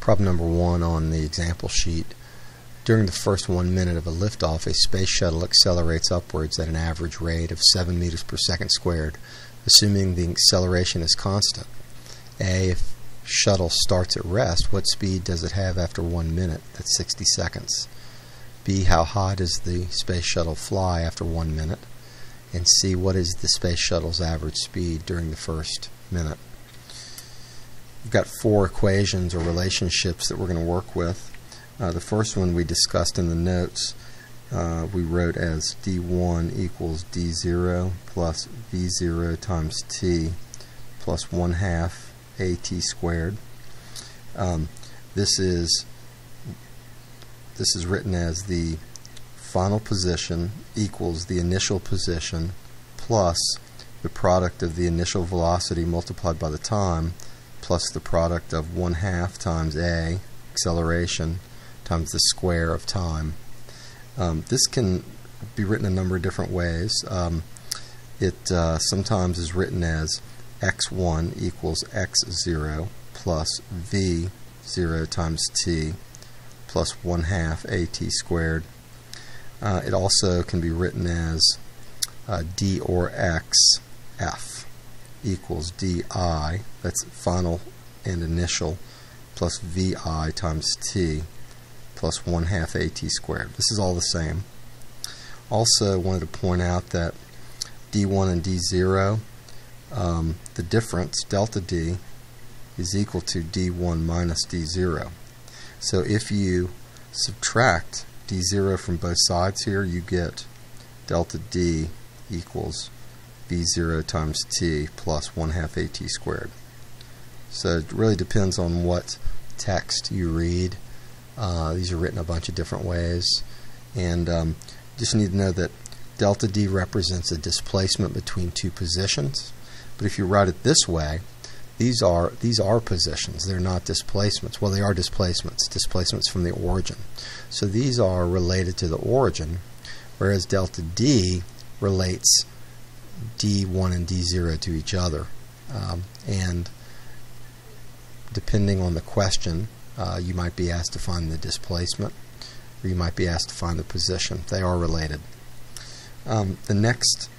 Problem number 1 on the example sheet. During the first 1 minute of a liftoff, a space shuttle accelerates upwards at an average rate of 7 meters per second squared, assuming the acceleration is constant. A. If shuttle starts at rest, what speed does it have after 1 minute? That's 60 seconds. B. How high does the space shuttle fly after 1 minute? And C. What is the space shuttle's average speed during the first minute? We've got 4 equations or relationships that we're going to work with. The first one we discussed in the notes. We wrote as d1 equals d0 plus v0 times t plus 1/2 at squared. This is written as the final position equals the initial position plus the product of the initial velocity multiplied by the time plus the product of 1/2 times a, acceleration, times the square of time. This can be written a number of different ways. It sometimes is written as x1 equals x0 plus v0 times t plus 1/2 at squared. It also can be written as d or x f equals di, that's final and initial, plus vi times t plus 1/2 at squared. This is all the same. Also wanted to point out that d1 and d0, the difference, delta d, is equal to d1 minus d0. So if you subtract d0 from both sides here, you get delta d equals v0 times t plus 1/2 at squared. So it really depends on what text you read. These are written a bunch of different ways, and just need to know that delta d represents a displacement between two positions. But if you write it this way, these are positions. They're not displacements. Well, they are displacements from the origin. So these are related to the origin, whereas delta d relates d1 and d0 to each other. And depending on the question, you might be asked to find the displacement, or you might be asked to find the position. They are related. The next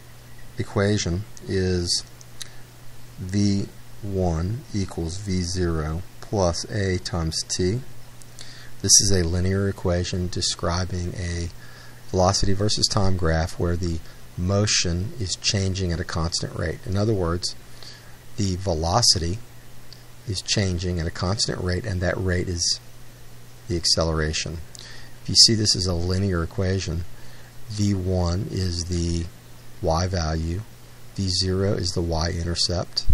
equation is v1 equals v0 plus a times t. This is a linear equation describing a velocity versus time graph where the motion is changing at a constant rate. In other words, the velocity is changing at a constant rate, and that rate is the acceleration. If you see this as a linear equation, v1 is the y value, v0 is the y-intercept,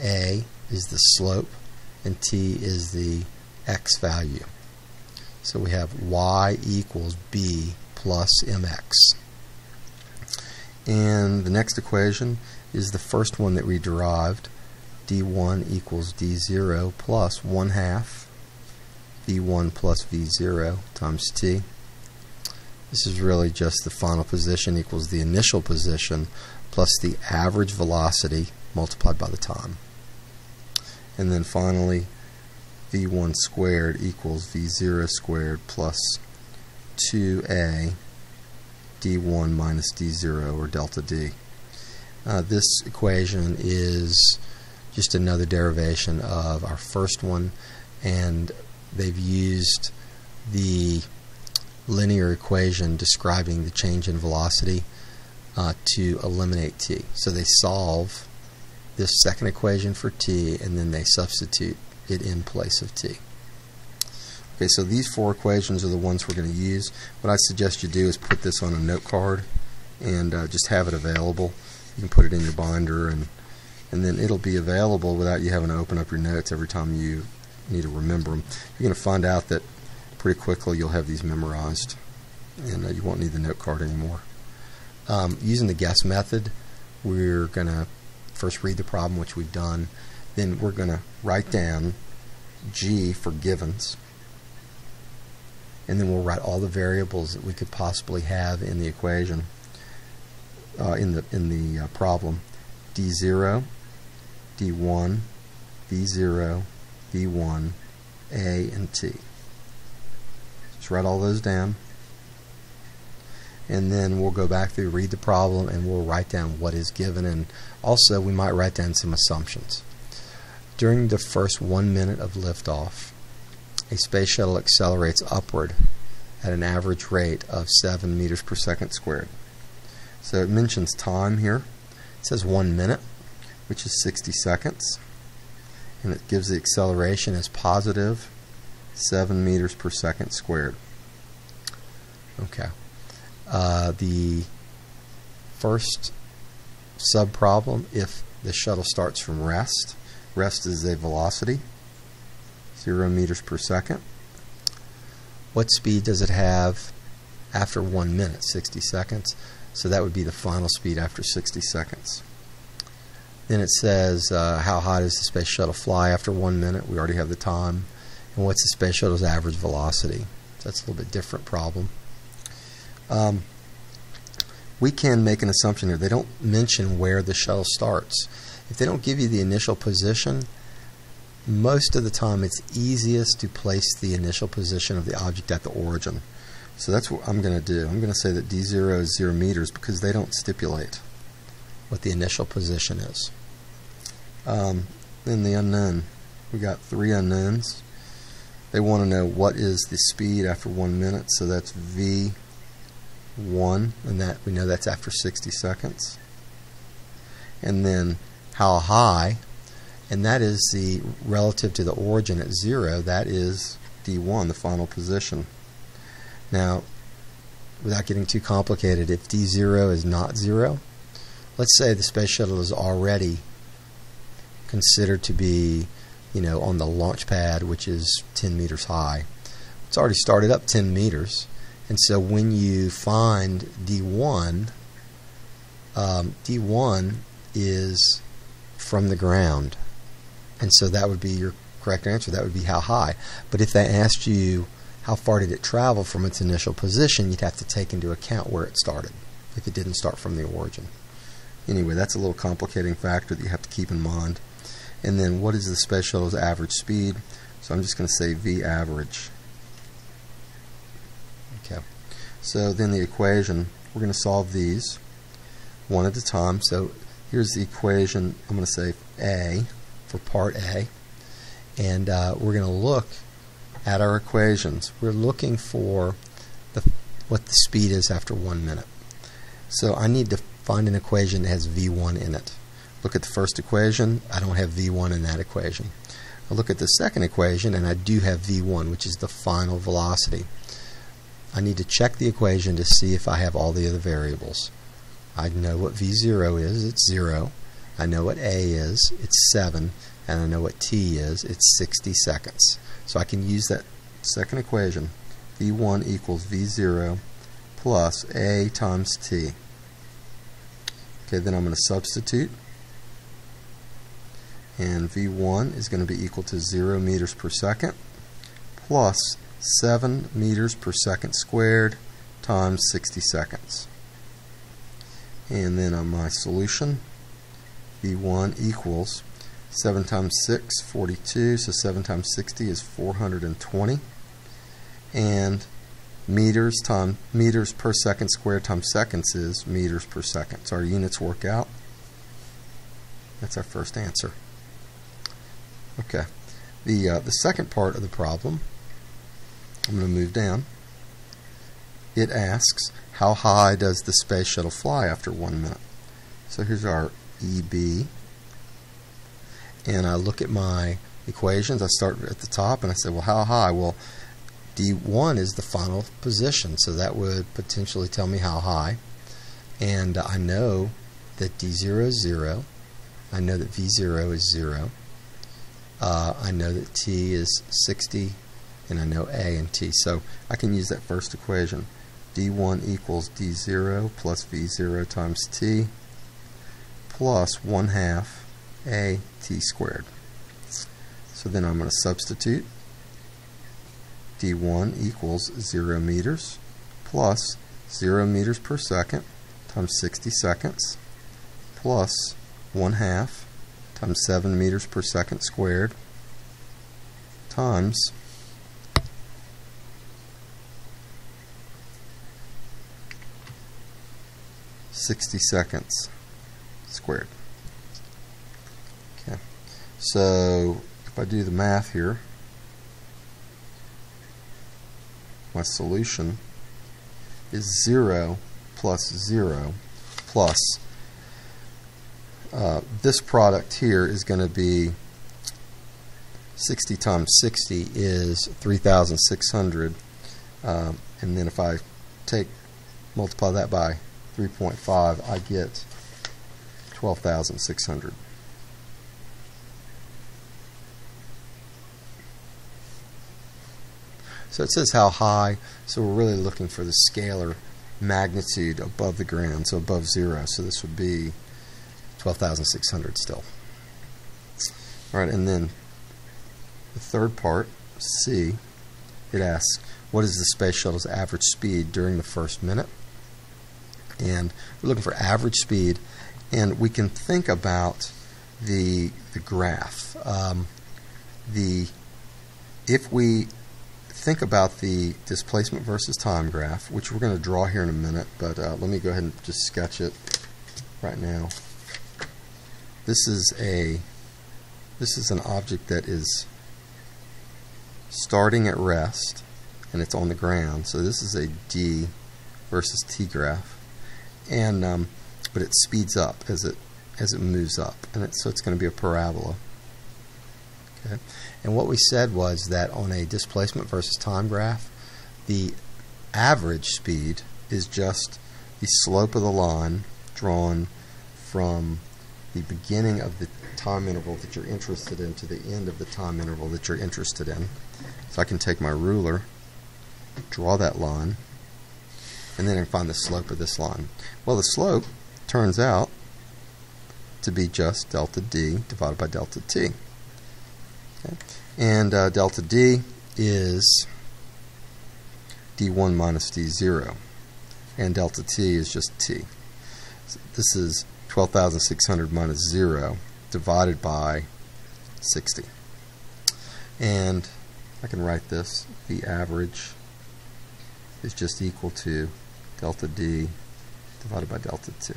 a is the slope, and t is the x value. So we have y equals b plus mx. And the next equation is the first one that we derived, d1 equals d0 plus 1/2 v1 plus v0 times t. This is really just the final position equals the initial position plus the average velocity multiplied by the time. And then finally, v1 squared equals v0 squared plus 2a d1 minus d0, or delta d. This equation is just another derivation of our first one, and they've used the linear equation describing the change in velocity to eliminate t. So they solve this second equation for t, and then they substitute it in place of t. Okay, so these 4 equations are the ones we're going to use. What I suggest you do is put this on a note card and just have it available. You can put it in your binder, and then it'll be available without you having to open up your notes every time you need to remember them. You're going to find out that pretty quickly you'll have these memorized, and you won't need the note card anymore. Using the guess method, we're going to first read the problem, which we've done. Then we're going to write down G for givens, and then we'll write all the variables that we could possibly have in the equation, in the problem. D0, D1, V0, V1, A, and T. Just write all those down. And then we'll go back through, read the problem, and we'll write down what is given, and also we might write down some assumptions. During the first 1 minute of liftoff, a space shuttle accelerates upward at an average rate of 7 meters per second squared. So it mentions time here. It says 1 minute, which is 60 seconds, and it gives the acceleration as positive 7 meters per second squared. Okay. The first sub-problem, if the shuttle starts from rest, rest is a velocity, 0 meters per second. What speed does it have after 1 minute? 60 seconds. So that would be the final speed after 60 seconds. Then it says how high does the space shuttle fly after 1 minute? We already have the time. And what's the space shuttle's average velocity? So that's a little bit different problem. We can make an assumption here. They don't mention where the shuttle starts. If they don't give you the initial position, most of the time it's easiest to place the initial position of the object at the origin. So that's what I'm going to do. I'm going to say that D0 is 0 meters because they don't stipulate what the initial position is. Then the unknown. We got 3 unknowns. They want to know what is the speed after 1 minute, so that's V1, and that we know that's after 60 seconds. And then how high, and that is the relative to the origin at 0, that is D1, the final position. Now, without getting too complicated, if D0 is not 0, let's say the space shuttle is already considered to be, on the launch pad, which is 10 meters high. It's already started up 10 meters, and so when you find D1, D1 is from the ground, and so that would be your correct answer. That would be how high. But if they asked you how far did it travel from its initial position, you'd have to take into account where it started if it didn't start from the origin. Anyway, that's a little complicating factor that you have to keep in mind. And then what is the space shuttle's average speed? So I'm just going to say V average. Okay. So then the equation, we're going to solve these one at a time. So here's the equation. I'm going to say A for part A. And we're going to look at our equations. We're looking for what the speed is after 1 minute. So I need to find an equation that has V1 in it. Look at the first equation. I don't have V1 in that equation. I look at the second equation, and I do have V1, which is the final velocity. I need to check the equation to see if I have all the other variables. I know what V0 is. It's 0. I know what A is. It's 7. And I know what T is. It's 60 seconds. So I can use that second equation. V1 equals V0 plus A times T. Okay, then I'm going to substitute. And V1 is going to be equal to 0 meters per second plus 7 meters per second squared times 60 seconds. And then on my solution, V1 equals 7 times 6, 42, so 7 times 60 is 420. And meters per second squared times seconds is meters per second. So our units work out. That's our first answer. Okay. The second part of the problem, I'm going to move down. It asks, how high does the space shuttle fly after 1 minute? So here's our EB. And I look at my equations. I start at the top and I say, well, how high? Well, D1 is the final position, so that would potentially tell me how high. And I know that D0 is 0. I know that V0 is 0. I know that T is 60, and I know A and T. So I can use that first equation. D1 equals D0 plus V0 times T plus 1/2 A T squared. So then I'm going to substitute. D1 equals 0 meters plus 0 meters per second times 60 seconds plus 1/2 times 7 meters per second squared times 60 seconds squared. Okay, so if I do the math here, my solution is 0 plus 0 plus this product here is going to be 60 times 60 is 3,600, and then if I multiply that by 3.5, I get 12,600. So it says how high, so we're really looking for the scalar magnitude above the ground, so above 0. So this would be 12,600 still. Alright, and then the third part, C, it asks, what is the space shuttle's average speed during the first minute? And we're looking for average speed, and we can think about the graph. If we think about the displacement versus time graph, which we're going to draw here in a minute, but let me go ahead and just sketch it right now. This is an object that is starting at rest, and it's on the ground. So this is a d versus t graph, and but it speeds up as it moves up, and so it's going to be a parabola. Okay. And what we said was that on a displacement versus time graph, the average speed is just the slope of the line drawn from the beginning of the time interval that you're interested in to the end of the time interval that you're interested in. So I can take my ruler, draw that line, and then I can find the slope of this line. Well, the slope turns out to be just delta d divided by delta t. Okay. And delta d is d1 minus d0, and delta t is just t. So this is 12,600 minus 0 divided by 60. And I can write this, the average is just equal to delta d divided by delta t.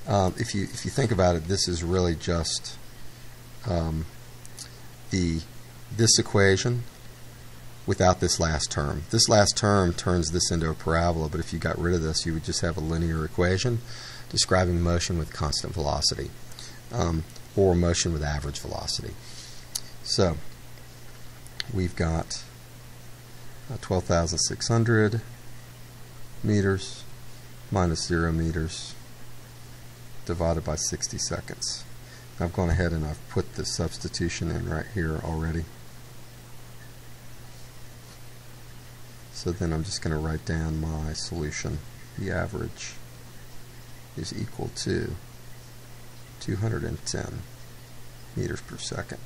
If you think about it, this is really just this equation without this last term. This last term turns this into a parabola, but if you got rid of this, you would just have a linear equation describing motion with constant velocity, or motion with average velocity. So we've got 12,600 meters minus 0 meters divided by 60 seconds. I've gone ahead and I've put the substitution in right here already. So then I'm just going to write down my solution. The average is equal to 210 meters per second.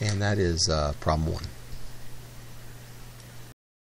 And that is problem 1.